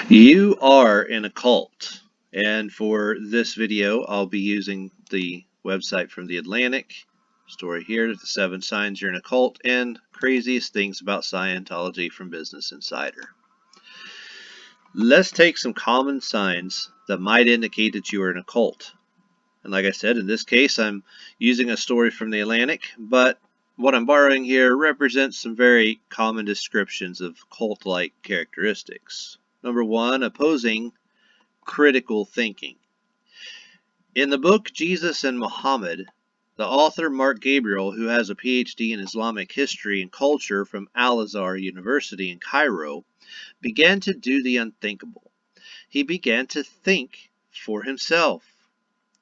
You are in a cult, and for this video I'll be using the website from the Atlantic. Story here, the 7 signs you're in a cult, and craziest things about Scientology from Business Insider. Let's take some common signs that might indicate that you are in a cult. And like I said, in this case I'm using a story from the Atlantic, but what I'm borrowing here represents some very common descriptions of cult-like characteristics. Number 1, opposing critical thinking. In the book Jesus and Muhammad, the author Mark Gabriel, who has a PhD in Islamic history and culture from Al-Azhar University in Cairo, began to do the unthinkable. He began to think for himself.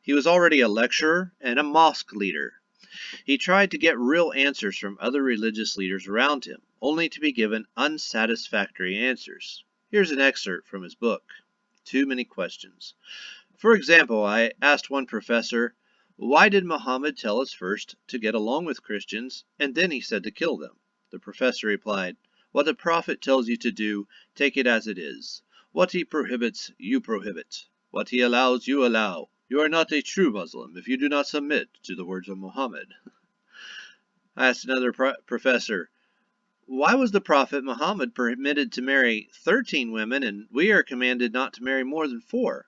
He was already a lecturer and a mosque leader. He tried to get real answers from other religious leaders around him, only to be given unsatisfactory answers. Here's an excerpt from his book, Too Many Questions. For example, I asked one professor, why did Muhammad tell us first to get along with Christians, and then he said to kill them? The professor replied, what the prophet tells you to do, take it as it is. What he prohibits, you prohibit. What he allows, you allow. You are not a true Muslim if you do not submit to the words of Muhammad. I asked another professor, why was the prophet Muhammad permitted to marry 13 women and we are commanded not to marry more than 4?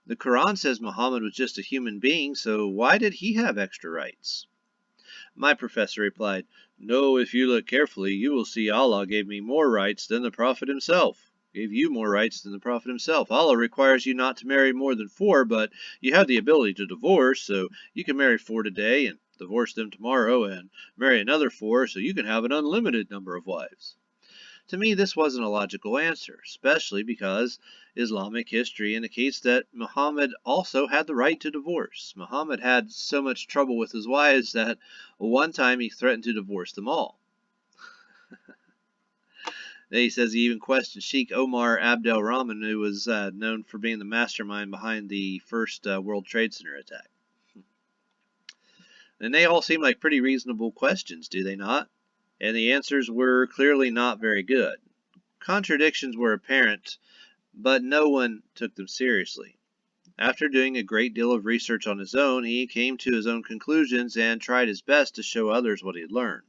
The Quran says Muhammad was just a human being, so why did he have extra rights? My professor replied, no, if you look carefully, you will see Allah gave me more rights than the prophet himself. Gave you more rights than the prophet himself. Allah requires you not to marry more than 4, but you have the ability to divorce, so you can marry 4 today and divorce them tomorrow and marry another 4, so you can have an unlimited number of wives. To me, this wasn't a logical answer, especially because Islamic history indicates that Muhammad also had the right to divorce. Muhammad had so much trouble with his wives that one time he threatened to divorce them all. Then he says he even questioned Sheikh Omar Abdel Rahman, who was known for being the mastermind behind the first World Trade Center attack. And they all seem like pretty reasonable questions, do they not? And the answers were clearly not very good. Contradictions were apparent, but no one took them seriously. After doing a great deal of research on his own, he came to his own conclusions and tried his best to show others what he had learned.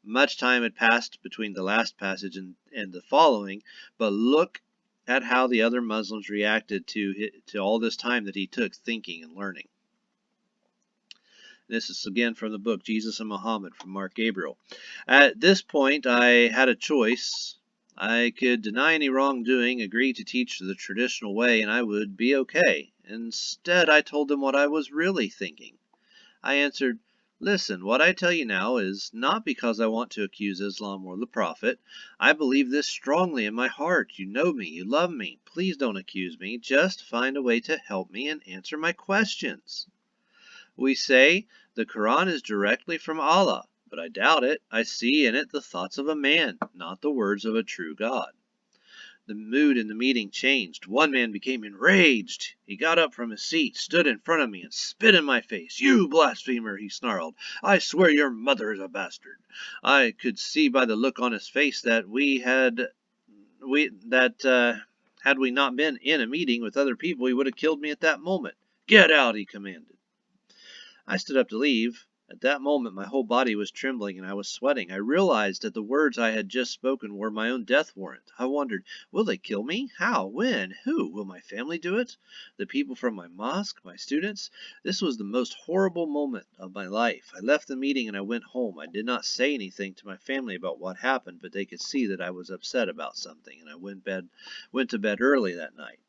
Much time had passed between the last passage and the following, but look at how the other Muslims reacted to all this time that he took thinking and learning. This is again from the book Jesus and Muhammad from Mark Gabriel. At this point, I had a choice. I could deny any wrongdoing, agree to teach the traditional way, and I would be okay. Instead, I told them what I was really thinking. I answered, listen, what I tell you now is not because I want to accuse Islam or the Prophet. I believe this strongly in my heart. You know me, you love me. Please don't accuse me. Just find a way to help me and answer my questions. We say the Quran is directly from Allah, but I doubt it. I see in it the thoughts of a man, not the words of a true God. The mood in the meeting changed. One man became enraged. He got up from his seat, stood in front of me, and spit in my face. You blasphemer, he snarled. I swear your mother is a bastard. I could see by the look on his face that had we not been in a meeting with other people, he would have killed me at that moment. Get out, he commanded. I stood up to leave. At that moment, my whole body was trembling and I was sweating. I realized that the words I had just spoken were my own death warrant. I wondered, will they kill me? How? When? Who? Will my family do it? The people from my mosque? My students? This was the most horrible moment of my life. I left the meeting and I went home. I did not say anything to my family about what happened, but they could see that I was upset about something, and I went to bed early that night.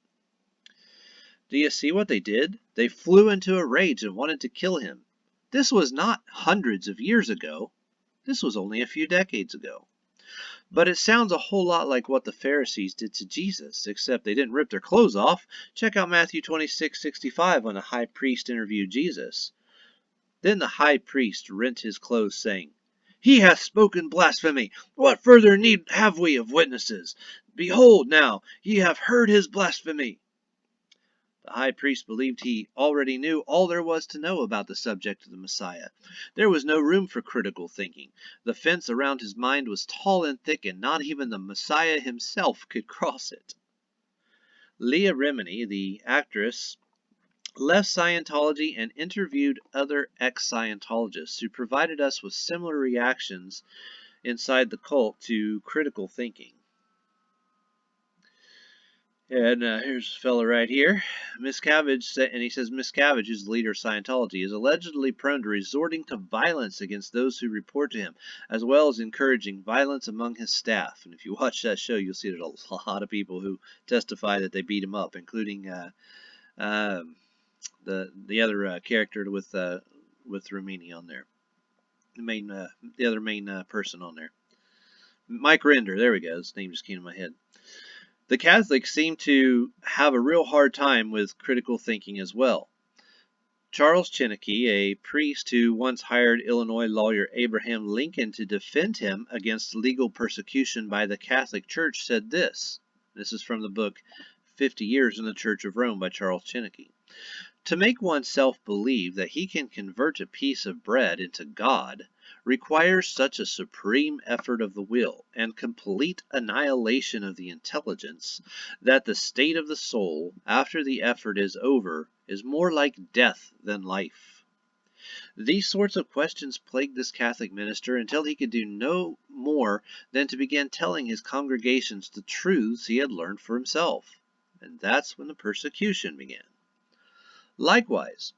Do you see what they did? They flew into a rage and wanted to kill him. This was not hundreds of years ago. This was only a few decades ago. But it sounds a whole lot like what the Pharisees did to Jesus, except they didn't rip their clothes off. Check out Matthew 26:65 when the high priest interviewed Jesus. Then the high priest rent his clothes, saying, He hath spoken blasphemy. What further need have we of witnesses? Behold now, ye have heard his blasphemy. The high priest believed he already knew all there was to know about the subject of the Messiah. There was no room for critical thinking. The fence around his mind was tall and thick, and not even the Messiah himself could cross it. Leah Remini, the actress, left Scientology and interviewed other ex-Scientologists who provided us with similar reactions inside the cult to critical thinking. And here's a fella right here, Miscavige, and he says Miscavige, who's the leader of Scientology, is allegedly prone to resorting to violence against those who report to him, as well as encouraging violence among his staff. And if you watch that show, you'll see there's a lot of people who testify that they beat him up, including the other character with Romini on there, the other main person on there, Mike Render. There we go. His name just came to my head. The Catholics seem to have a real hard time with critical thinking as well. Charles Chinnicky, a priest who once hired Illinois lawyer Abraham Lincoln to defend him against legal persecution by the Catholic Church, said this. This is from the book 50 Years in the Church of Rome by Charles Chinnicky. To make oneself believe that he can convert a piece of bread into God requires such a supreme effort of the will and complete annihilation of the intelligence that the state of the soul after the effort is over is more like death than life. These sorts of questions plagued this Catholic minister until he could do no more than to begin telling his congregations the truths he had learned for himself. And that's when the persecution began. Likewise,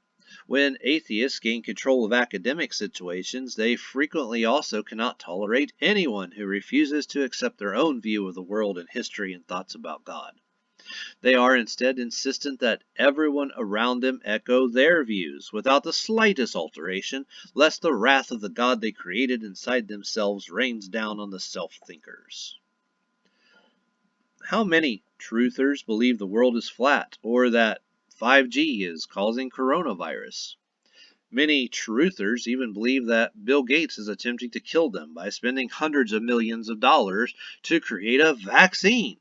when atheists gain control of academic situations, they frequently also cannot tolerate anyone who refuses to accept their own view of the world and history and thoughts about God. They are instead insistent that everyone around them echo their views without the slightest alteration, lest the wrath of the God they created inside themselves rains down on the self-thinkers. How many truthers believe the world is flat, or that 5G is causing coronavirus? Many truthers even believe that Bill Gates is attempting to kill them by spending hundreds of millions of dollars to create a vaccine.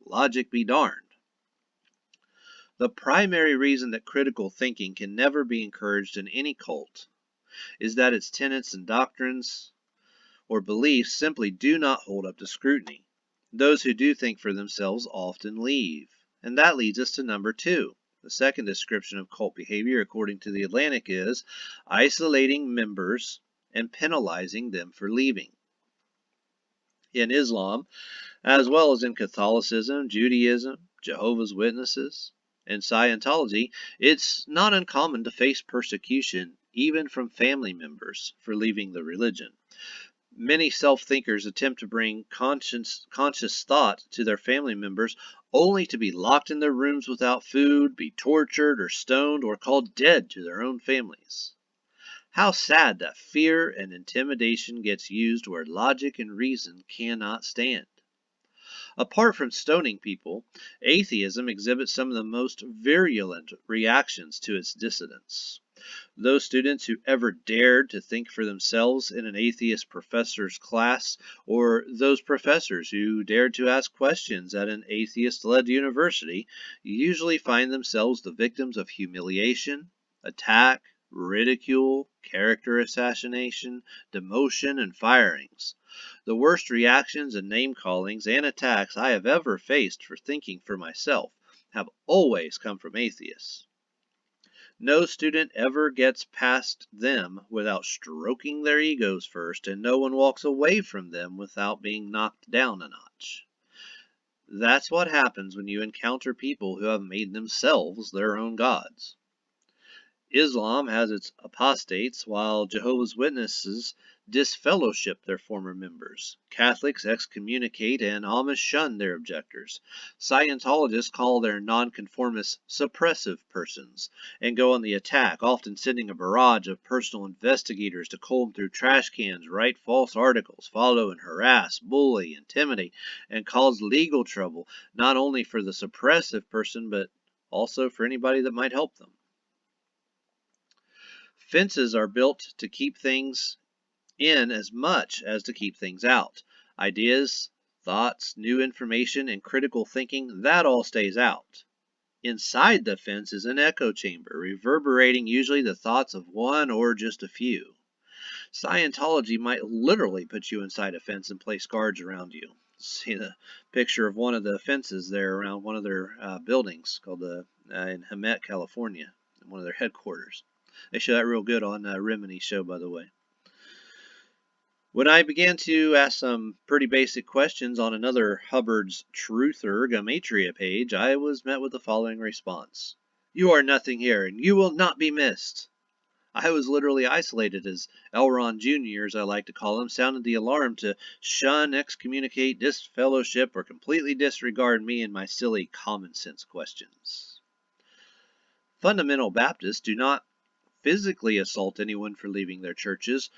Logic be darned. The primary reason that critical thinking can never be encouraged in any cult is that its tenets and doctrines or beliefs simply do not hold up to scrutiny. Those who do think for themselves often leave. And that leads us to number 2. The second description of cult behavior, according to the Atlantic, is isolating members and penalizing them for leaving. In Islam, as well as in Catholicism, Judaism, Jehovah's Witnesses, and Scientology, it's not uncommon to face persecution even from family members for leaving the religion. Many self-thinkers attempt to bring conscious thought to their family members only to be locked in their rooms without food, be tortured or stoned, or called dead to their own families. How sad that fear and intimidation gets used where logic and reason cannot stand. Apart from stoning people, atheism exhibits some of the most virulent reactions to its dissidents. Those students who ever dared to think for themselves in an atheist professor's class, or those professors who dared to ask questions at an atheist-led university, usually find themselves the victims of humiliation, attack, ridicule, character assassination, demotion, and firings. The worst reactions and name-callings and attacks I have ever faced for thinking for myself have always come from atheists. No student ever gets past them without stroking their egos first, and no one walks away from them without being knocked down a notch. That's what happens when you encounter people who have made themselves their own gods. Islam has its apostates, while Jehovah's Witnesses disfellowship their former members. Catholics excommunicate and Amish shun their objectors. Scientologists call their nonconformists suppressive persons and go on the attack, often sending a barrage of personal investigators to comb through trash cans, write false articles, follow and harass, bully, intimidate, and cause legal trouble, not only for the suppressive person, but also for anybody that might help them. Fences are built to keep things in as much as to keep things out. Ideas, thoughts, new information, and critical thinking, that all stays out. Inside the fence is an echo chamber, reverberating usually the thoughts of one or just a few. Scientology might literally put you inside a fence and place guards around you. See the picture of one of the fences there around one of their buildings called in Hemet, California, one of their headquarters. They show that real good on Rimini's show, by the way. When I began to ask some pretty basic questions on another Hubbard's Truther Gematria page, I was met with the following response. You are nothing here, and you will not be missed. I was literally isolated as Elron Jr., as I like to call him, sounded the alarm to shun, excommunicate, disfellowship, or completely disregard me and my silly common sense questions. Fundamental Baptists do not physically assault anyone for leaving their churches,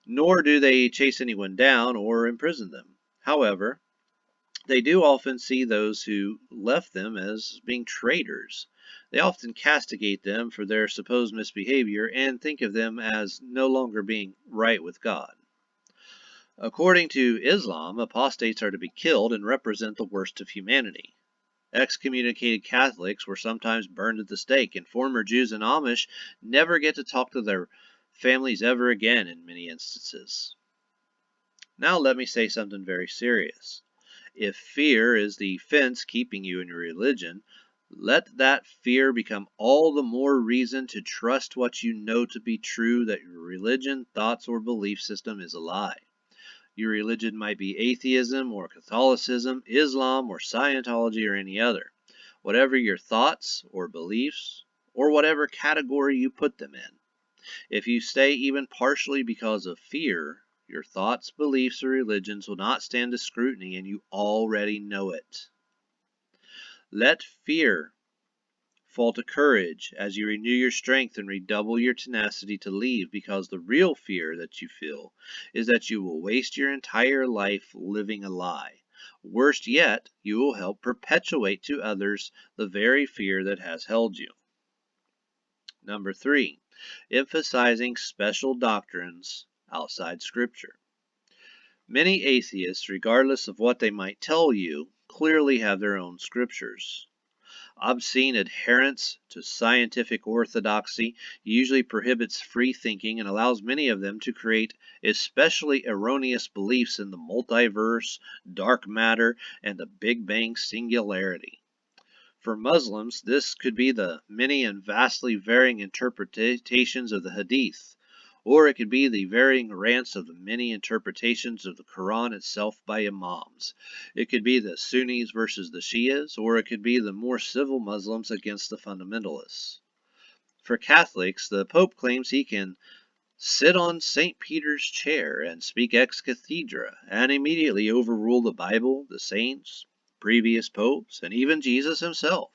nor do they chase anyone down or imprison them. However, they do often see those who left them as being traitors. They often castigate them for their supposed misbehavior and think of them as no longer being right with God. According to Islam, apostates are to be killed and represent the worst of humanity. Excommunicated Catholics were sometimes burned at the stake, and former Jews and Amish never get to talk to their families ever again in many instances. Now let me say something very serious. If fear is the fence keeping you in your religion, let that fear become all the more reason to trust what you know to be true, that your religion, thoughts, or belief system is a lie. Your religion might be atheism or Catholicism, Islam or Scientology or any other. Whatever your thoughts or beliefs, or whatever category you put them in. If you stay even partially because of fear, your thoughts, beliefs, or religions will not stand to scrutiny, and you already know it. Let fear fall to courage as you renew your strength and redouble your tenacity to leave, because the real fear that you feel is that you will waste your entire life living a lie. Worst yet, you will help perpetuate to others the very fear that has held you. Number 3, emphasizing special doctrines outside Scripture. Many atheists, regardless of what they might tell you, clearly have their own scriptures. Obscene adherence to scientific orthodoxy usually prohibits free thinking and allows many of them to create especially erroneous beliefs in the multiverse, dark matter, and the Big Bang singularity. For Muslims, this could be the many and vastly varying interpretations of the Hadith, or it could be the varying rants of the many interpretations of the Quran itself by imams. It could be the Sunnis versus the Shias, or it could be the more civil Muslims against the fundamentalists. For Catholics, the Pope claims he can sit on St. Peter's chair and speak ex cathedra and immediately overrule the Bible, the saints, previous popes, and even Jesus himself.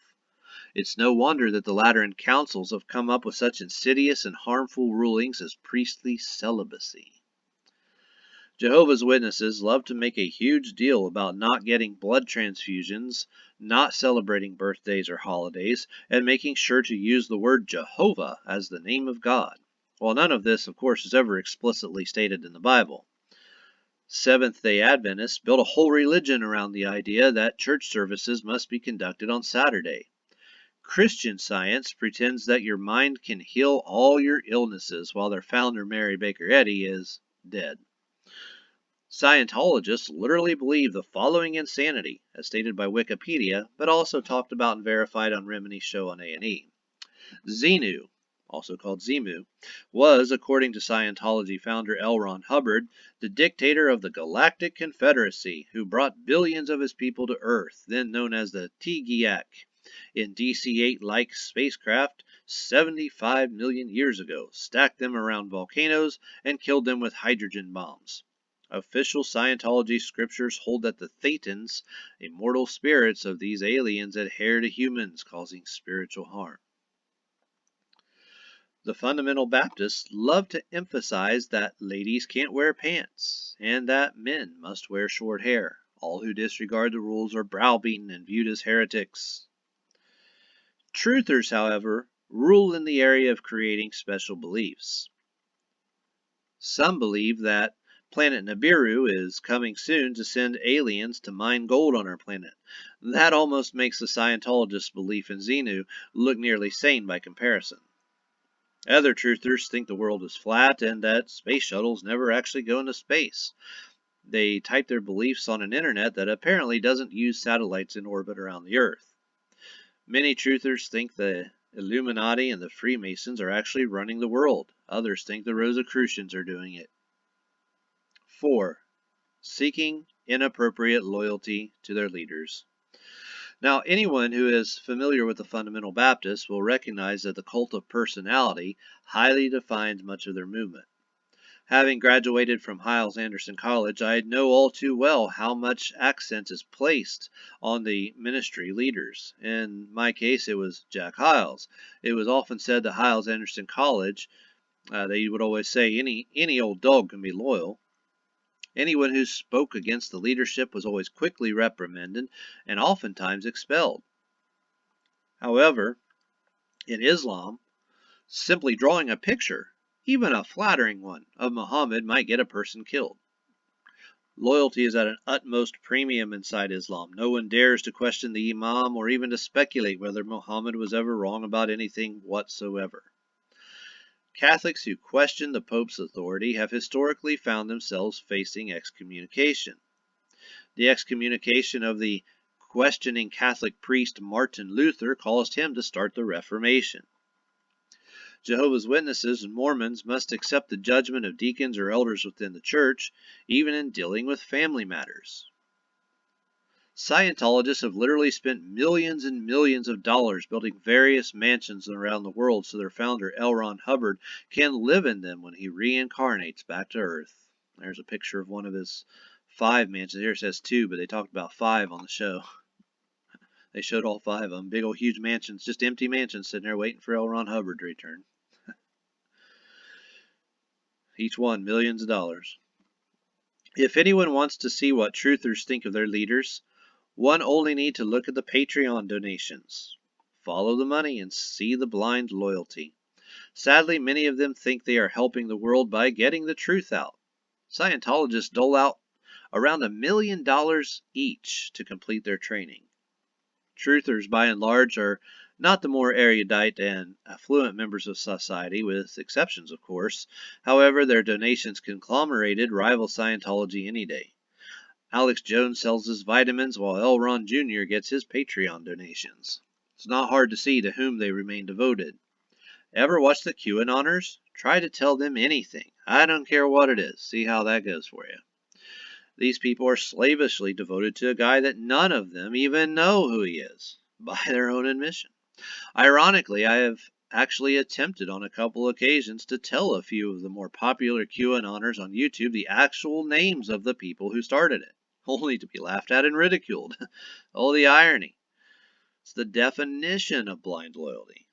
It's no wonder that the Lateran councils have come up with such insidious and harmful rulings as priestly celibacy. Jehovah's Witnesses love to make a huge deal about not getting blood transfusions, not celebrating birthdays or holidays, and making sure to use the word Jehovah as the name of God. While none of this, of course, is ever explicitly stated in the Bible. Seventh-day Adventists built a whole religion around the idea that church services must be conducted on Saturday. Christian Science pretends that your mind can heal all your illnesses, while their founder, Mary Baker Eddy, is dead. Scientologists literally believe the following insanity, as stated by Wikipedia, but also talked about and verified on Rimini's show on A&E. Xenu, also called Zemu, was, according to Scientology founder L. Ron Hubbard, the dictator of the Galactic Confederacy, who brought billions of his people to Earth, then known as the Tegiak, in DC-8-like spacecraft 75 million years ago, stacked them around volcanoes, and killed them with hydrogen bombs. Official Scientology scriptures hold that the Thetans, immortal spirits of these aliens, adhere to humans, causing spiritual harm. The fundamental Baptists love to emphasize that ladies can't wear pants, and that men must wear short hair. All who disregard the rules are browbeaten and viewed as heretics. Truthers, however, rule in the area of creating special beliefs. Some believe that planet Nibiru is coming soon to send aliens to mine gold on our planet. That almost makes the Scientologists' belief in Xenu look nearly sane by comparison. Other truthers think the world is flat and that space shuttles never actually go into space. They type their beliefs on an internet that apparently doesn't use satellites in orbit around the Earth. Many truthers think the Illuminati and the Freemasons are actually running the world. Others think the Rosicrucians are doing it. 4. Seeking inappropriate loyalty to their leaders. Now, anyone who is familiar with the fundamental Baptists will recognize that the cult of personality highly defines much of their movement. Having graduated from Hyles-Anderson College, I know all too well how much accent is placed on the ministry leaders. In my case, it was Jack Hyles. It was often said that Hyles-Anderson College, they would always say any old dog can be loyal. Anyone who spoke against the leadership was always quickly reprimanded and oftentimes expelled. However, in Islam, simply drawing a picture, even a flattering one, of Muhammad might get a person killed. Loyalty is at an utmost premium inside Islam. No one dares to question the Imam or even to speculate whether Muhammad was ever wrong about anything whatsoever. Catholics who question the Pope's authority have historically found themselves facing excommunication. The excommunication of the questioning Catholic priest Martin Luther caused him to start the Reformation. Jehovah's Witnesses and Mormons must accept the judgment of deacons or elders within the church, even in dealing with family matters. Scientologists have literally spent millions and millions of dollars building various mansions around the world so their founder L. Ron Hubbard can live in them when he reincarnates back to Earth. There's a picture of one of his 5 mansions. Here it says 2, but they talked about 5 on the show. They showed all 5 of them. Big old huge mansions, just empty mansions sitting there waiting for L. Ron Hubbard to return. Each one millions of dollars. If anyone wants to see what truthers think of their leaders, one only need to look at the Patreon donations. Follow the money and see the blind loyalty. Sadly, many of them think they are helping the world by getting the truth out. Scientologists dole out around $1 million each to complete their training. Truthers, by and large, are not the more erudite and affluent members of society, with exceptions, of course. However, their donations conglomerated rival Scientology any day. Alex Jones sells his vitamins while L. Ron Jr. gets his Patreon donations. It's not hard to see to whom they remain devoted. Ever watch the QAnoners? Try to tell them anything. I don't care what it is. See how that goes for you. These people are slavishly devoted to a guy that none of them even know who he is, by their own admission. Ironically, I have actually attempted on a couple occasions to tell a few of the more popular QAnoners on YouTube the actual names of the people who started it, only to be laughed at and ridiculed. Oh, the irony. It's the definition of blind loyalty.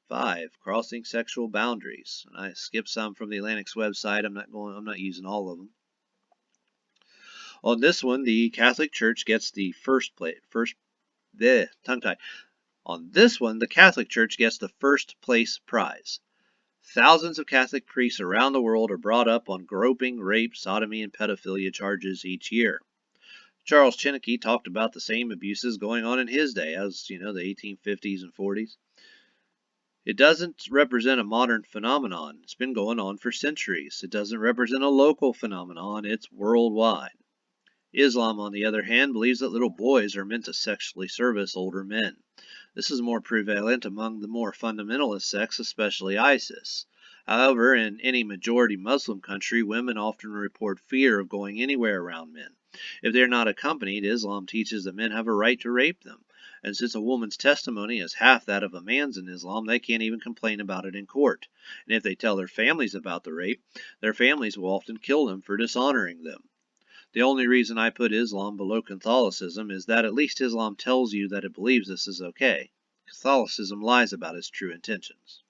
5. Crossing sexual boundaries. And I skipped some from the Atlantic's website. I'm not using all of them. On this one, the Catholic Church gets the On this one, the Catholic Church gets the first place prize. Thousands of Catholic priests around the world are brought up on groping, rape, sodomy, and pedophilia charges each year. Charles Chinnicky talked about the same abuses going on in his day, as the 1850s and 40s. It doesn't represent a modern phenomenon. It's been going on for centuries. It doesn't represent a local phenomenon. It's worldwide. Islam, on the other hand, believes that little boys are meant to sexually service older men. This is more prevalent among the more fundamentalist sects, especially ISIS. However, in any majority Muslim country, women often report fear of going anywhere around men. If they are not accompanied, Islam teaches that men have a right to rape them. And since a woman's testimony is half that of a man's in Islam, they can't even complain about it in court. And if they tell their families about the rape, their families will often kill them for dishonoring them. The only reason I put Islam below Catholicism is that at least Islam tells you that it believes this is okay. Catholicism lies about its true intentions.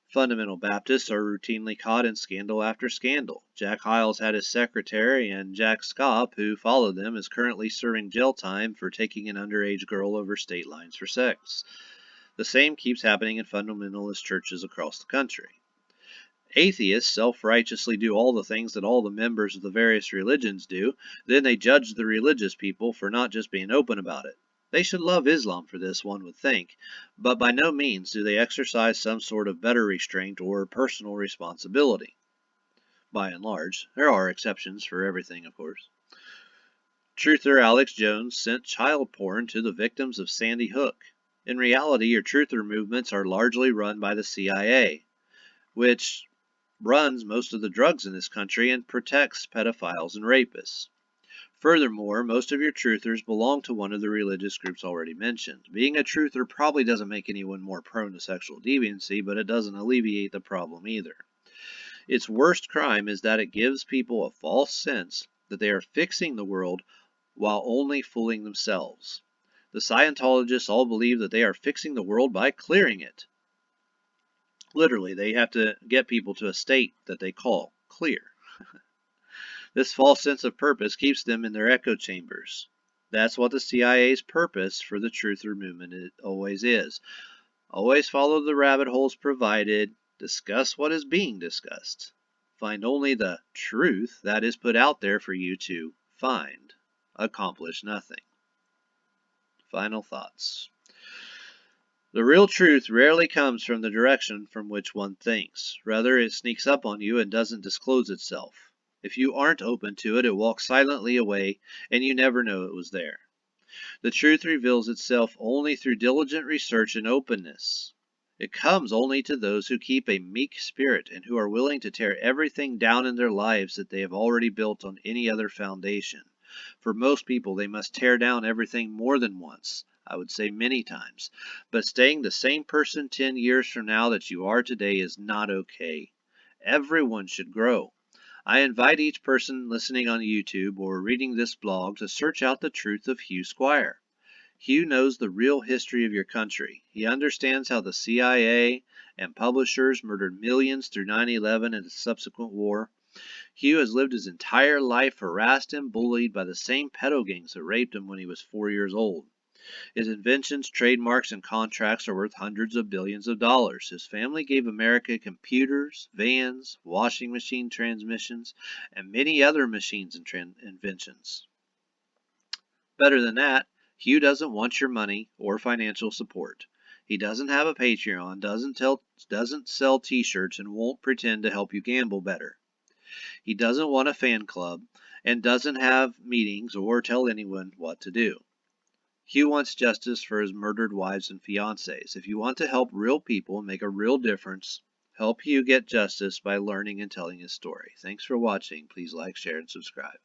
Fundamental Baptists are routinely caught in scandal after scandal. Jack Hyles had his secretary, and Jack Scopp, who followed them, is currently serving jail time for taking an underage girl over state lines for sex. The same keeps happening in fundamentalist churches across the country. Atheists self-righteously do all the things that all the members of the various religions do. Then they judge the religious people for not just being open about it. They should love Islam for this, one would think, but by no means do they exercise some sort of better restraint or personal responsibility. by and large. There are exceptions for everything, of course. Truther Alex Jones sent child porn to the victims of Sandy Hook. In reality, your truther movements are largely run by the CIA, which runs most of the drugs in this country and protects pedophiles and rapists. Furthermore, most of your truthers belong to one of the religious groups already mentioned. Being a truther probably doesn't make anyone more prone to sexual deviancy, but it doesn't alleviate the problem either. Its worst crime is that it gives people a false sense that they are fixing the world while only fooling themselves. The Scientologists all believe that they are fixing the world by clearing it. Literally, they have to get people to a state that they call clear. This false sense of purpose keeps them in their echo chambers. That's what the CIA's purpose for the truther movement always is. Always follow the rabbit holes provided, discuss what is being discussed. Find only the truth that is put out there for you to find. Accomplish nothing. Final thoughts. The real truth rarely comes from the direction from which one thinks. Rather, it sneaks up on you and doesn't disclose itself. If you aren't open to it, it walks silently away, and you never know it was there. The truth reveals itself only through diligent research and openness. It comes only to those who keep a meek spirit and who are willing to tear everything down in their lives that they have already built on any other foundation. For most people, they must tear down everything more than once. I would say many times. But staying the same person 10 years from now that you are today is not okay. Everyone should grow. I invite each person listening on YouTube or reading this blog to search out the truth of Hugh Squire. Hugh knows the real history of your country. He understands how the CIA and publishers murdered millions through 9/11 and the subsequent war. Hugh has lived his entire life harassed and bullied by the same pedo gangs that raped him when he was 4 years old. His inventions, trademarks, and contracts are worth hundreds of billions of dollars. His family gave America computers, vans, washing machine transmissions, and many other machines and inventions. Better than that, Hugh doesn't want your money or financial support. He doesn't have a Patreon, doesn't sell t-shirts, and won't pretend to help you gamble better. He doesn't want a fan club, and doesn't have meetings or tell anyone what to do. Hugh wants justice for his murdered wives and fiancés. If you want to help real people and make a real difference, help Hugh get justice by learning and telling his story. Thanks for watching. Please like, share, and subscribe.